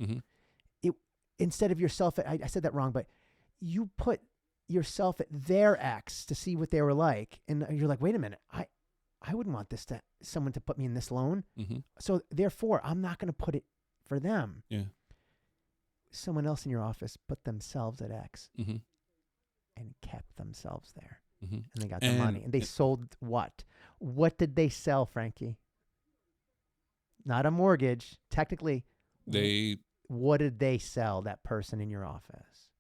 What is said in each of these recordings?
Mm-hmm. Instead of yourself, I said that wrong, but you put yourself at their ex to see what they were like. And you're like, wait a minute, I wouldn't want someone to put me in this loan. Mm-hmm. So therefore, I'm not going to put it for them. Yeah. Someone else in your office put themselves at X Mm-hmm. and kept themselves there. Mm-hmm. And they got the money. And they sold what? What did they sell, Frankie? Not a mortgage. Technically, what did they sell, that person in your office?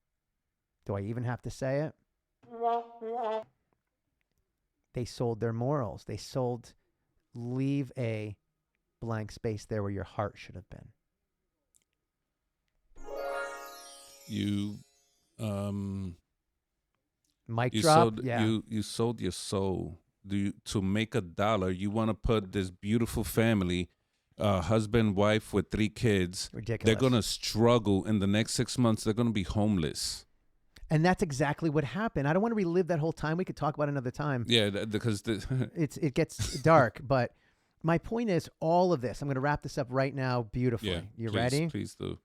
Do I even have to say it? They sold their morals. They sold, leave a blank space there where your heart should have been. Mic drop. You sold your soul. To make $1, you want to put this beautiful family, husband, wife with 3 kids. Ridiculous. They're going to struggle in the next 6 months. They're going to be homeless. And that's exactly what happened. I don't want to relive that whole time. We could talk about it another time. Yeah, because it gets dark. But my point is, all of this, I'm going to wrap this up right now beautifully. Yeah, you please, ready? Please do.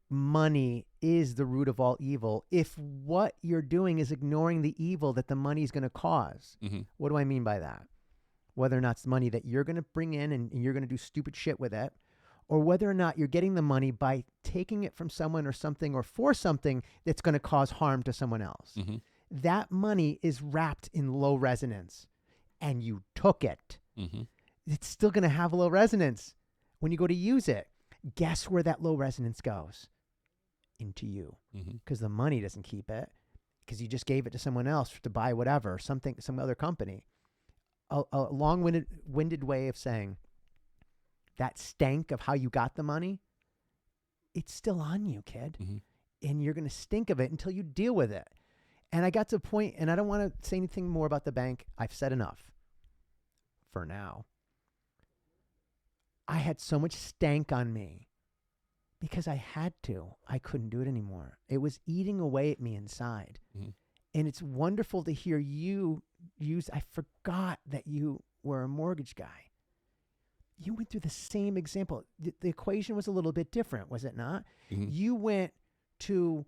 Money is the root of all evil. If what you're doing is ignoring the evil that the money is going to cause. Mm-hmm. What do I mean by that? Whether or not it's money that you're going to bring in and you're going to do stupid shit with it, or whether or not you're getting the money by taking it from someone or something or for something that's going to cause harm to someone else. Mm-hmm. That money is wrapped in low resonance and you took it. Mm-hmm. It's still going to have low resonance when you go to use it. Guess where that low resonance goes? Into you. Because the money doesn't keep it, because you just gave it to someone else to buy whatever, some other company. A long-winded way of saying that stank of how you got the money, it's still on you, kid. Mm-hmm. And you're going to stink of it until you deal with it. And I got to a point, and I don't want to say anything more about the bank. I've said enough for now. I had so much stank on me because I had to. I couldn't do it anymore. It was eating away at me inside. Mm-hmm. And it's wonderful to hear you use, I forgot that you were a mortgage guy. You went through the same example. The equation was a little bit different, was it not? Mm-hmm. You went to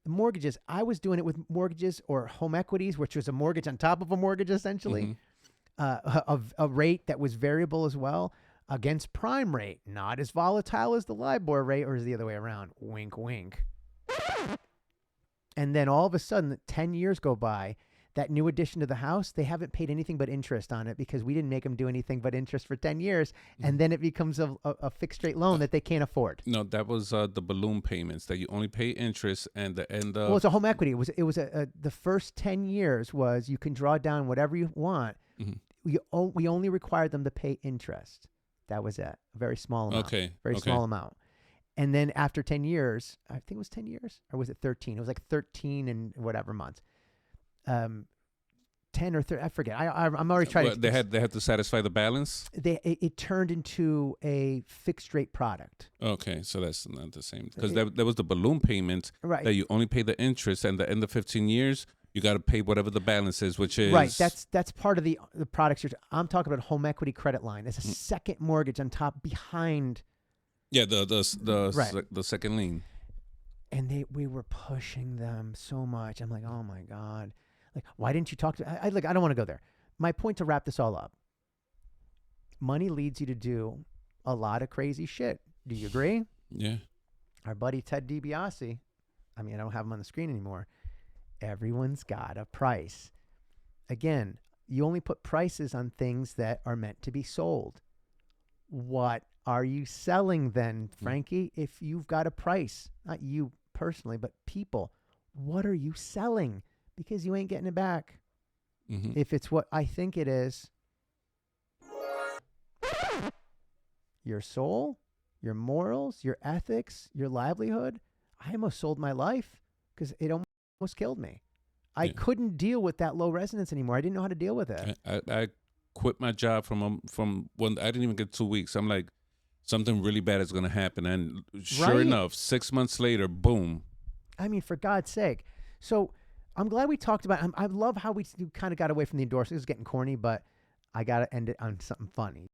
mortgages. I was doing it with mortgages or home equities, which was a mortgage on top of a mortgage, essentially, a rate that was variable as well, against prime rate, not as volatile as the LIBOR rate, or is the other way around? Wink, wink. And then all of a sudden, 10 years go by, that new addition to the house, they haven't paid anything but interest on it because we didn't make them do anything but interest for 10 years. And then it becomes a fixed rate loan that they can't afford. No, that was the balloon payments that you only pay interest and the end of. Well, it's a home equity. It was the first 10 years was you can draw down whatever you want. Mm-hmm. We only required them to pay interest. That was it. A very small amount. Very small amount. And then after 10 years, I think it was 10 years, or was it 13? It was like 13 and whatever months. 10 or 30, I forget. I'm already trying to. They had to satisfy the balance? It turned into a fixed rate product. Okay, so that's not the same. Because there was the balloon payment that you only pay the interest, and the end of 15 years, you got to pay whatever the balance is, which is... Right, that's part of the products. I'm talking about home equity credit line. It's a second mortgage on top behind... Yeah, the second lien. And we were pushing them so much. I'm like, oh my God. Like, why didn't you talk to... I don't want to go there. My point to wrap this all up. Money leads you to do a lot of crazy shit. Do you agree? Yeah. Our buddy Ted DiBiase, I mean, I don't have him on the screen anymore. Everyone's got a price. Again, you only put prices on things that are meant to be sold. What are you selling then, Frankie? If you've got a price, not you personally, but people, what are you selling? Because you ain't getting it back. Mm-hmm. If it's what I think it is, your soul, your morals, your ethics, your livelihood, I almost sold my life because it almost killed me. I couldn't deal with that low resonance anymore. I didn't know how to deal with it. I quit my job from when I didn't even get 2 weeks. I'm like, something really bad is going to happen. And sure enough, 6 months later, boom. I mean, for God's sake. So I'm glad we talked about it. I love how we kind of got away from the endorsements. It was getting corny, but I got to end it on something funny.